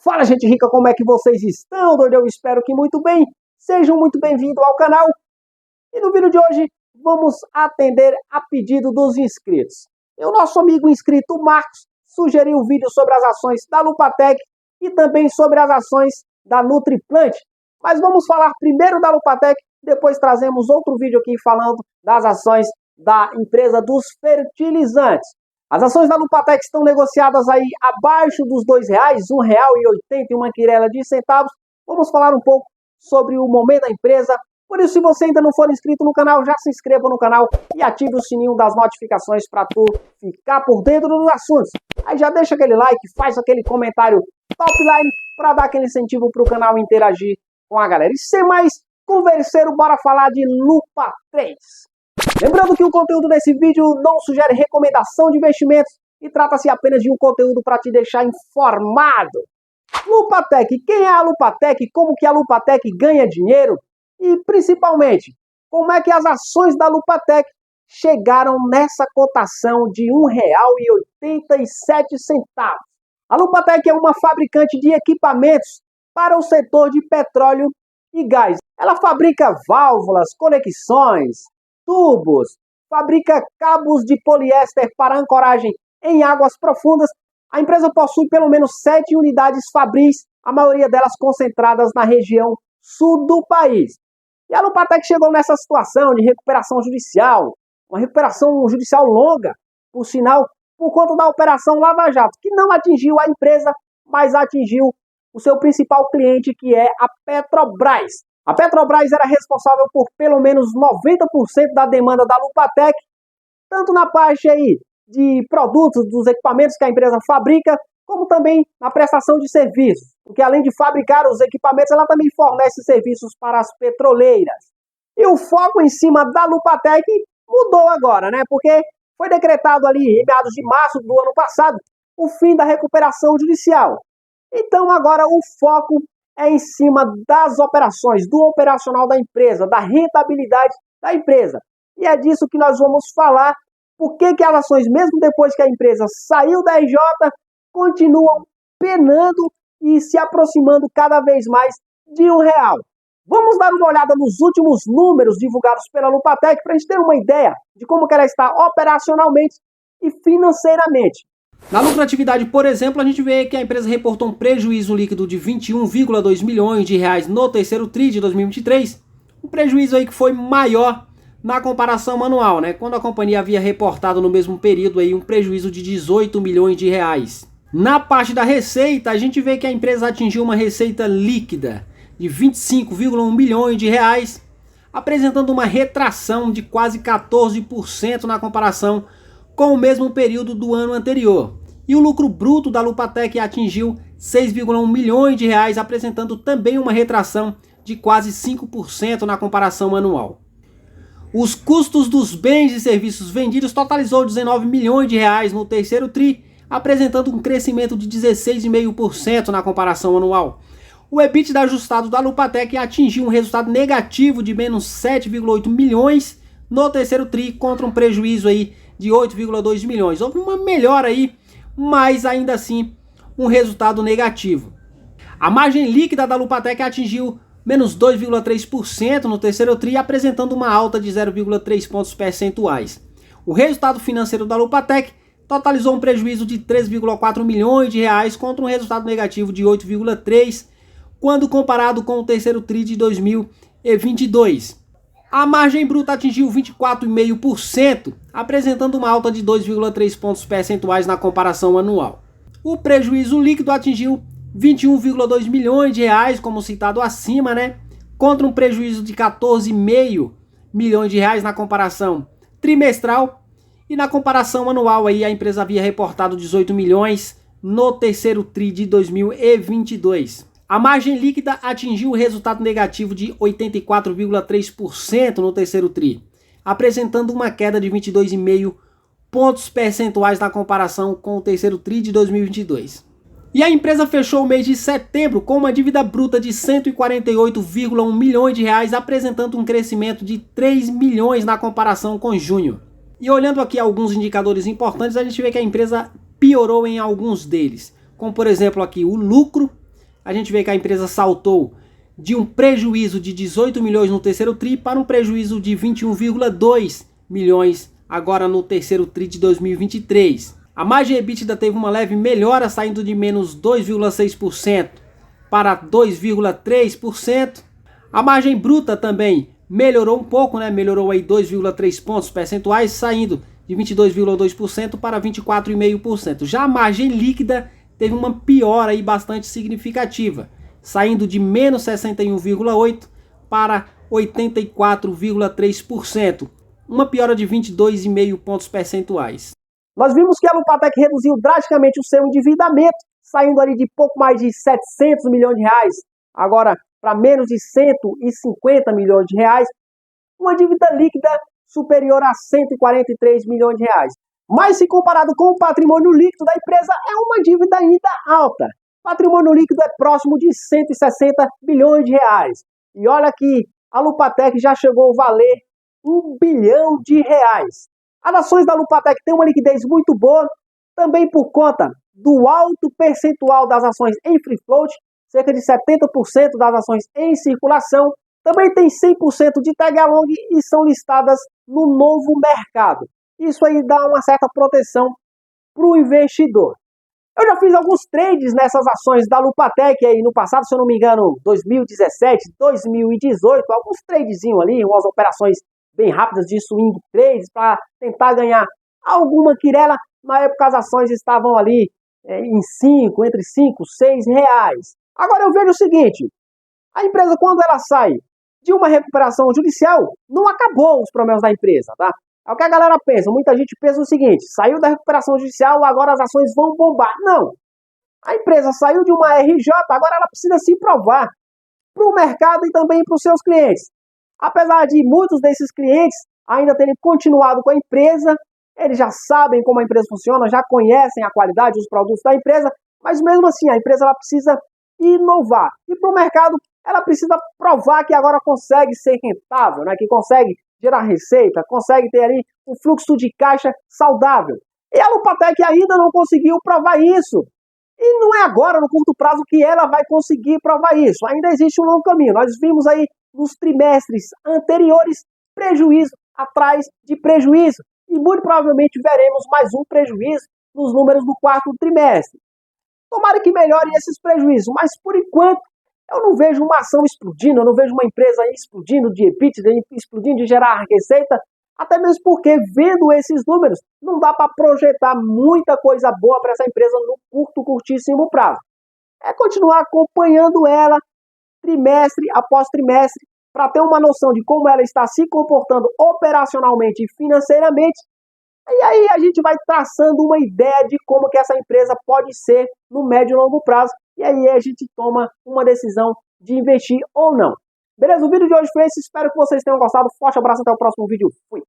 Fala, gente rica, como é que vocês estão? Eu espero que muito bem. Sejam muito bem-vindos ao canal. E no vídeo de hoje, vamos atender a pedido dos inscritos. E o nosso amigo inscrito Marcos sugeriu um vídeo sobre as ações da Lupatec e também sobre as ações da Nutriplant. Mas vamos falar primeiro da Lupatec, depois trazemos outro vídeo aqui falando das ações da empresa dos fertilizantes. As ações da Lupatec estão negociadas aí abaixo dos R$2, R$1,80 e uma quirela de centavos. Vamos falar um pouco sobre o momento da empresa. Por isso, se você ainda não for inscrito no canal, já se inscreva no canal e ative o sininho das notificações para tu ficar por dentro dos assuntos. Aí já deixa aquele like, faz aquele comentário topline para dar aquele incentivo para o canal interagir com a galera. E sem mais converseiro, bora falar de Lupa 3. Lembrando que o conteúdo desse vídeo não sugere recomendação de investimentos e trata-se apenas de um conteúdo para te deixar informado. Lupatec, quem é a Lupatec? Como que a Lupatec ganha dinheiro? E principalmente, como é que as ações da Lupatec chegaram nessa cotação de R$1,87? A Lupatec é uma fabricante de equipamentos para o setor de petróleo e gás. Ela fabrica válvulas, conexões, tubos, fabrica cabos de poliéster para ancoragem em águas profundas. A empresa possui pelo menos 7 unidades fabris, a maioria delas concentradas na região sul do país. E a Lupatec chegou nessa situação de recuperação judicial, uma recuperação judicial longa, por sinal, por conta da Operação Lava Jato, que não atingiu a empresa, mas atingiu o seu principal cliente, que é a Petrobras. A Petrobras era responsável por pelo menos 90% da demanda da Lupatec, tanto na parte aí de produtos, dos equipamentos que a empresa fabrica, como também na prestação de serviços. Porque além de fabricar os equipamentos, ela também fornece serviços para as petroleiras. E o foco em cima da Lupatec mudou agora, né? Porque foi decretado ali em meados de março do ano passado o fim da recuperação judicial. Então agora o foco é em cima das operações, do operacional da empresa, da rentabilidade da empresa. E é disso que nós vamos falar, porque as ações, mesmo depois que a empresa saiu da EJ, continuam penando e se aproximando cada vez mais de R$1. Vamos dar uma olhada nos últimos números divulgados pela Lupatec para a gente ter uma ideia de como que ela está operacionalmente e financeiramente. Na lucratividade, por exemplo, a gente vê que a empresa reportou um prejuízo líquido de R$21,2 milhões no terceiro TRI de 2023, um prejuízo aí que foi maior na comparação anual, né? Quando a companhia havia reportado no mesmo período aí um prejuízo de R$18 milhões. Na parte da receita, a gente vê que a empresa atingiu uma receita líquida de R$25,1 milhões, apresentando uma retração de quase 14% na comparação com o mesmo período do ano anterior. E o lucro bruto da Lupatec atingiu R$6,1 milhões, apresentando também uma retração de quase 5% na comparação anual. Os custos dos bens e serviços vendidos totalizou R$19 milhões no terceiro TRI, apresentando um crescimento de 16,5% na comparação anual. O EBITDA ajustado da Lupatec atingiu um resultado negativo de menos 7,8 milhões no terceiro TRI, contra um prejuízo aí de 8,2 milhões. Houve uma melhora aí, mas ainda assim um resultado negativo. A margem líquida da Lupatec atingiu menos 2,3% no terceiro TRI, apresentando uma alta de 0,3 pontos percentuais. O resultado financeiro da Lupatec totalizou um prejuízo de R$3,4 milhões contra um resultado negativo de 8,3 quando comparado com o terceiro TRI de 2022. A margem bruta atingiu 24,5%, apresentando uma alta de 2,3 pontos percentuais na comparação anual. O prejuízo líquido atingiu R$21,2 milhões, como citado acima, né? Contra um prejuízo de R$14,5 milhões na comparação trimestral. E na comparação anual aí a empresa havia reportado 18 milhões no terceiro TRI de 2022. A margem líquida atingiu o resultado negativo de 84,3% no terceiro TRI, apresentando uma queda de 22,5 pontos percentuais na comparação com o terceiro TRI de 2022. E a empresa fechou o mês de setembro com uma dívida bruta de R$148,1 milhões, apresentando um crescimento de 3 milhões na comparação com junho. E olhando aqui alguns indicadores importantes, a gente vê que a empresa piorou em alguns deles, como por exemplo aqui o lucro, a gente vê que a empresa saltou de um prejuízo de 18 milhões no terceiro TRI para um prejuízo de 21,2 milhões agora no terceiro TRI de 2023. A margem EBITDA teve uma leve melhora, saindo de menos 2,6% para 2,3%. A margem bruta também melhorou um pouco, né? Melhorou aí 2,3 pontos percentuais, saindo de 22,2% para 24,5%. Já a margem líquida teve uma piora aí bastante significativa, saindo de menos 61,8% para 84,3%. Uma piora de 22,5 pontos percentuais. Nós vimos que a Lupatec reduziu drasticamente o seu endividamento, saindo ali de pouco mais de 700 milhões de reais, agora para menos de 150 milhões de reais, uma dívida líquida superior a 143 milhões de reais. Mas se comparado com o patrimônio líquido da empresa, é uma dívida ainda alta. O patrimônio líquido é próximo de 160 bilhões de reais. E olha que a Lupatec já chegou a valer 1 bilhão de reais. As ações da Lupatec têm uma liquidez muito boa, também por conta do alto percentual das ações em free float, cerca de 70% das ações em circulação, também tem 100% de tag along e são listadas no novo mercado. Isso aí dá uma certa proteção para o investidor. Eu já fiz alguns trades nessas ações da Lupatec aí no passado, se eu não me engano, 2017, 2018, alguns tradezinhos ali, umas operações bem rápidas de swing trades para tentar ganhar alguma quirela. Na época as ações estavam ali entre 5 e 6 reais. Agora eu vejo o seguinte, a empresa quando ela sai de uma recuperação judicial, não acabou os problemas da empresa, tá? É o que a galera pensa, muita gente pensa o seguinte, saiu da recuperação judicial, agora as ações vão bombar. Não, a empresa saiu de uma RJ, agora ela precisa se provar para o mercado e também para os seus clientes. Apesar de muitos desses clientes ainda terem continuado com a empresa, eles já sabem como a empresa funciona, já conhecem a qualidade dos produtos da empresa, mas mesmo assim a empresa ela precisa inovar. E para o mercado ela precisa provar que agora consegue ser rentável, né? Que consegue gerar receita, consegue ter ali um fluxo de caixa saudável. E a Lupatec ainda não conseguiu provar isso. E não é agora, no curto prazo, que ela vai conseguir provar isso. Ainda existe um longo caminho. Nós vimos aí nos trimestres anteriores prejuízo atrás de prejuízo. E muito provavelmente veremos mais um prejuízo nos números do quarto trimestre. Tomara que melhore esses prejuízos, mas por enquanto eu não vejo uma ação explodindo, eu não vejo uma empresa explodindo de EBITDA, explodindo de gerar receita, até mesmo porque vendo esses números não dá para projetar muita coisa boa para essa empresa no curtíssimo prazo. É continuar acompanhando ela trimestre após trimestre para ter uma noção de como ela está se comportando operacionalmente e financeiramente. E aí a gente vai traçando uma ideia de como que essa empresa pode ser no médio e longo prazo. E aí a gente toma uma decisão de investir ou não. Beleza? O vídeo de hoje foi esse. Espero que vocês tenham gostado. Forte abraço, até o próximo vídeo. Fui!